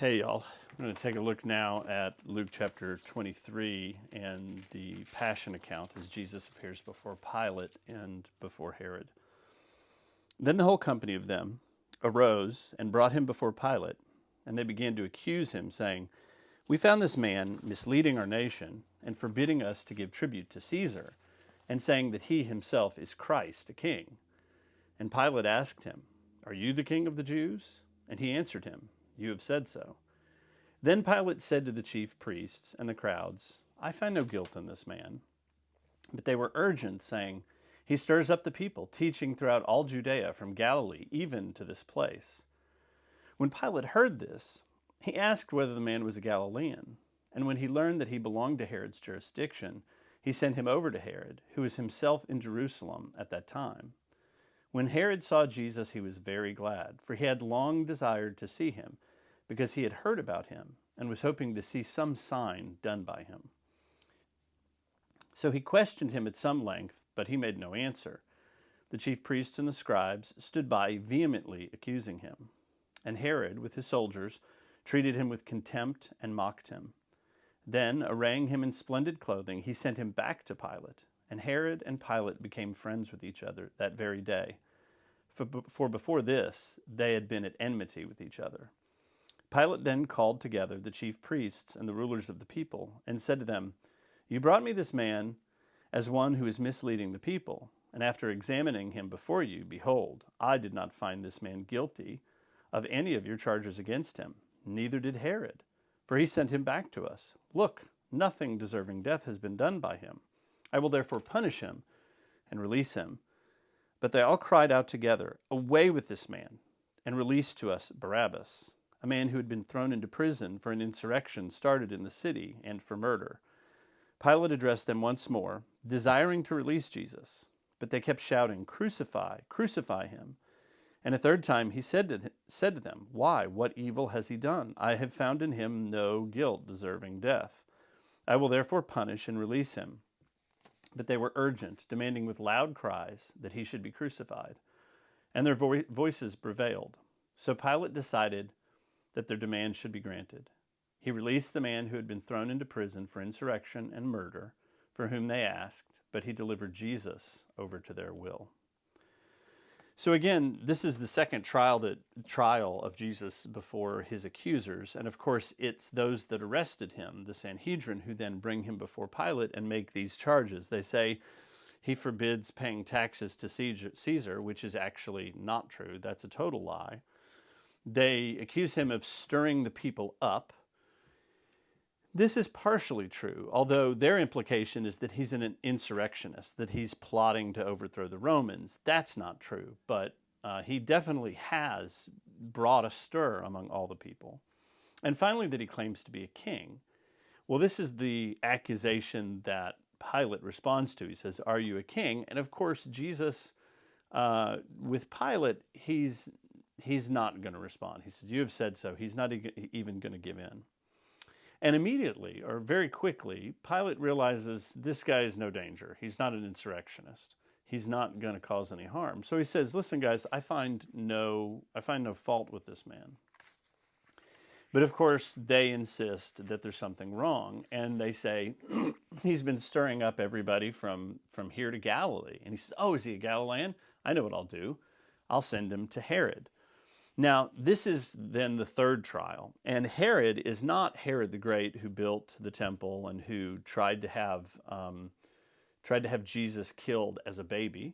Hey, y'all. I'm going to take a look now at Luke chapter 23 and the Passion account as Jesus appears before Pilate and before Herod. Then the whole company of them arose and brought him before Pilate, and they began to accuse him, saying, "We found this man misleading our nation and forbidding us to give tribute to Caesar, and saying that he himself is Christ, a king." And Pilate asked him, "Are you the king of the Jews?" And he answered him, "You have said so." Then Pilate said to the chief priests and the crowds, "I find no guilt in this man." But they were urgent, saying, "He stirs up the people, teaching throughout all Judea, from Galilee even to this place." When Pilate heard this, he asked whether the man was a Galilean. And when he learned that he belonged to Herod's jurisdiction, he sent him over to Herod, who was himself in Jerusalem at that time. When Herod saw Jesus, he was very glad, for he had long desired to see him, because he had heard about him and was hoping to see some sign done by him. So he questioned him at some length, but he made no answer. The chief priests and the scribes stood by, vehemently accusing him. And Herod, with his soldiers, treated him with contempt and mocked him. Then, arraying him in splendid clothing, he sent him back to Pilate. And Herod and Pilate became friends with each other that very day. For before this, they had been at enmity with each other. Pilate then called together the chief priests and the rulers of the people, and said to them, "You brought me this man as one who is misleading the people, and after examining him before you, behold, I did not find this man guilty of any of your charges against him, neither did Herod, for he sent him back to us. Look, nothing deserving death has been done by him. I will therefore punish him and release him." But they all cried out together, "Away with this man, and release to us Barabbas, a man who had been thrown into prison for an insurrection started in the city and for murder." Pilate addressed them once more, desiring to release Jesus, but they kept shouting, "Crucify, crucify him." And a third time he said to them, "Why, what evil has he done? I have found in him no guilt deserving death. I will therefore punish and release him." But they were urgent, demanding with loud cries that he should be crucified. And their voices prevailed. So Pilate decided that their demand should be granted. He released the man who had been thrown into prison for insurrection and murder, for whom they asked, but he delivered Jesus over to their will. So again, this is the second trial of Jesus before his accusers, and of course it's those that arrested him, the Sanhedrin, who then bring him before Pilate and make these charges. They say he forbids paying taxes to Caesar, which is actually not true. That's a total lie. They accuse him of stirring the people up. This is partially true, although their implication is that he's an insurrectionist, that he's plotting to overthrow the Romans. That's not true, but he definitely has brought a stir among all the people. And finally, that he claims to be a king. Well, this is the accusation that Pilate responds to. He says, "Are you a king?" And of course, Jesus, with Pilate, he's not going to respond. He says, "You have said so." He's not even going to give in. And immediately, or very quickly, Pilate realizes this guy is no danger. He's not an insurrectionist. He's not going to cause any harm. So he says, "Listen, guys, I find no fault with this man." But of course, they insist that there's something wrong, and they say he's been stirring up everybody from here to Galilee. And he says, "Oh, is he a Galilean? I know what I'll do. I'll send him to Herod." Now, this is then the third trial, and Herod is not Herod the Great, who built the temple and who tried to have Jesus killed as a baby,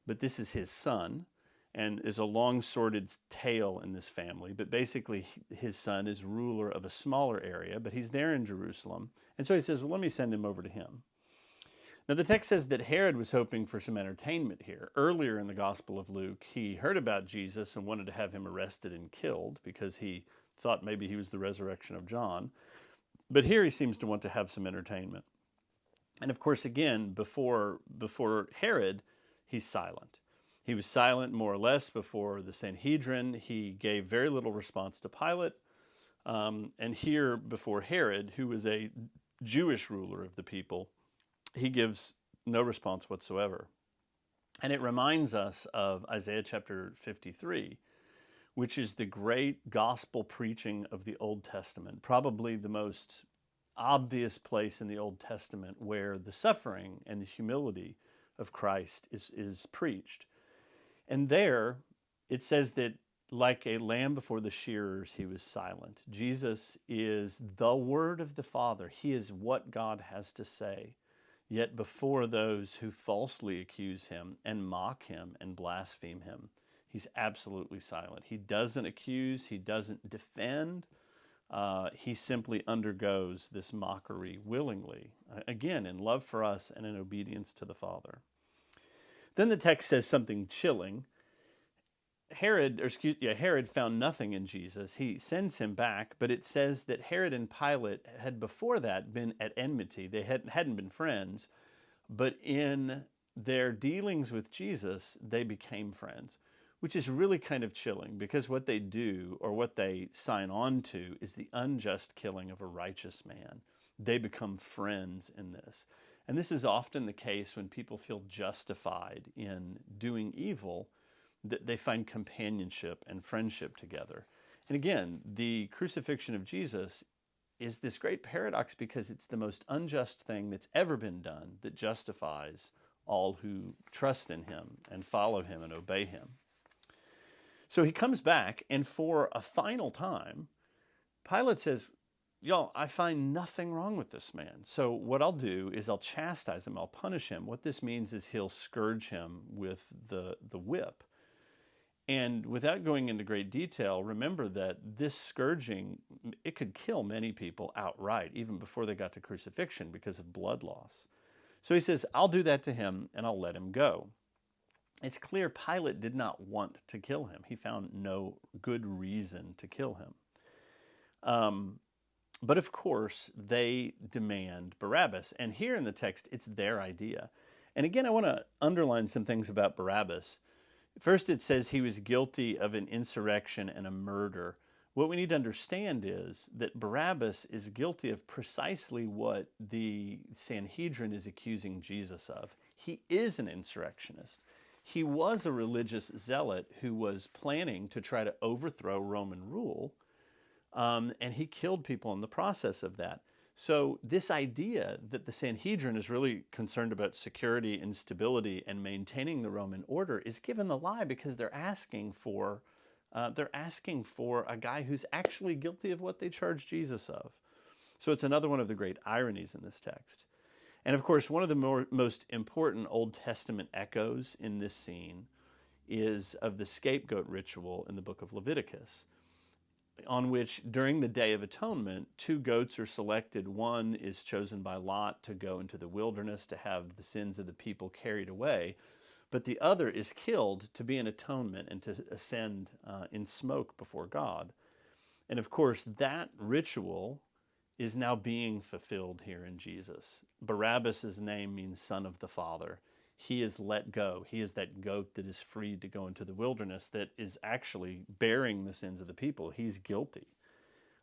but this is his son, and is a long sordid tale in this family. But basically, his son is ruler of a smaller area, but he's there in Jerusalem, and so he says, "Well, let me send him over to him." Now, the text says that Herod was hoping for some entertainment here. Earlier in the Gospel of Luke, he heard about Jesus and wanted to have him arrested and killed because he thought maybe he was the resurrection of John. But here he seems to want to have some entertainment. And of course, again, before Herod, he's silent. He was silent more or less before the Sanhedrin. He gave very little response to Pilate. And here before Herod, who was a Jewish ruler of the people, he gives no response whatsoever. And it reminds us of Isaiah chapter 53, which is the great gospel preaching of the Old Testament, probably the most obvious place in the Old Testament where the suffering and the humility of Christ is preached. And there it says that like a lamb before the shearers, he was silent. Jesus is the word of the Father. He is what God has to say. Yet before those who falsely accuse him and mock him and blaspheme him, he's absolutely silent. He doesn't accuse, he doesn't defend. He simply undergoes this mockery willingly, again, in love for us and in obedience to the Father. Then the text says something chilling. Herod found nothing in Jesus. He sends him back, but it says that Herod and Pilate had before that been at enmity. They hadn't been friends, but in their dealings with Jesus, they became friends, which is really kind of chilling because what they do or what they sign on to is the unjust killing of a righteous man. They become friends in this. And this is often the case when people feel justified in doing evil, that they find companionship and friendship together. And again, the crucifixion of Jesus is this great paradox because it's the most unjust thing that's ever been done that justifies all who trust in him and follow him and obey him. So he comes back, and for a final time, Pilate says, y'all, I find nothing wrong with this man. So what I'll do is I'll chastise him, I'll punish him. What this means is he'll scourge him with the whip. And without going into great detail, remember that this scourging, it could kill many people outright, even before they got to crucifixion because of blood loss. So he says, I'll do that to him and I'll let him go. It's clear Pilate did not want to kill him. He found no good reason to kill him. But of course, they demand Barabbas. And here in the text, it's their idea. And again, I want to underline some things about Barabbas. First, it says he was guilty of an insurrection and a murder. What we need to understand is that Barabbas is guilty of precisely what the Sanhedrin is accusing Jesus of. He is an insurrectionist. He was a religious zealot who was planning to try to overthrow Roman rule, and he killed people in the process of that. So this idea that the Sanhedrin is really concerned about security and stability and maintaining the Roman order is given the lie because they're asking for a guy who's actually guilty of what they charge Jesus of. So it's another one of the great ironies in this text. And of course, one of the most important Old Testament echoes in this scene is of the scapegoat ritual in the book of Leviticus, on which during the Day of Atonement, 2 goats are selected. One is chosen by Lot to go into the wilderness to have the sins of the people carried away, but the other is killed to be an atonement and to ascend in smoke before God. And of course, that ritual is now being fulfilled here in Jesus. Barabbas' name means son of the Father. He is let go. He is that goat that is freed to go into the wilderness that is actually bearing the sins of the people. He's guilty.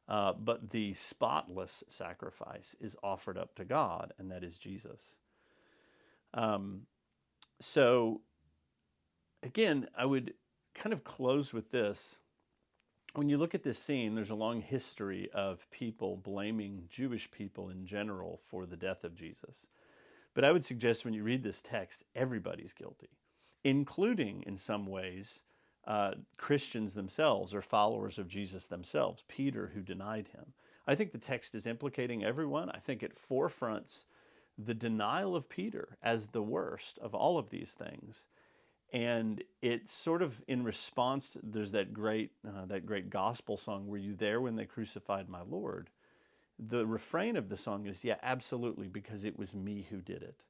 But the spotless sacrifice is offered up to God, and that is Jesus. So, again, I would kind of close with this. When you look at this scene, there's a long history of people blaming Jewish people in general for the death of Jesus. But I would suggest when you read this text, everybody's guilty, including, in some ways, Christians themselves or followers of Jesus themselves, Peter, who denied him. I think the text is implicating everyone. I think it forefronts the denial of Peter as the worst of all of these things. And it's sort of in response, there's that great gospel song, "Were you there when they crucified my Lord?" The refrain of the song is, yeah, absolutely, because it was me who did it.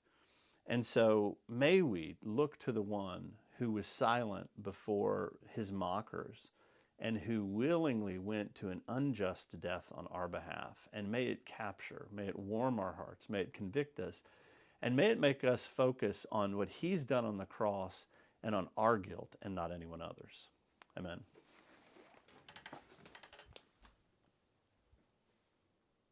And so may we look to the one who was silent before his mockers and who willingly went to an unjust death on our behalf. And may it capture, may it warm our hearts, may it convict us, and may it make us focus on what he's done on the cross and on our guilt and not anyone others. Amen.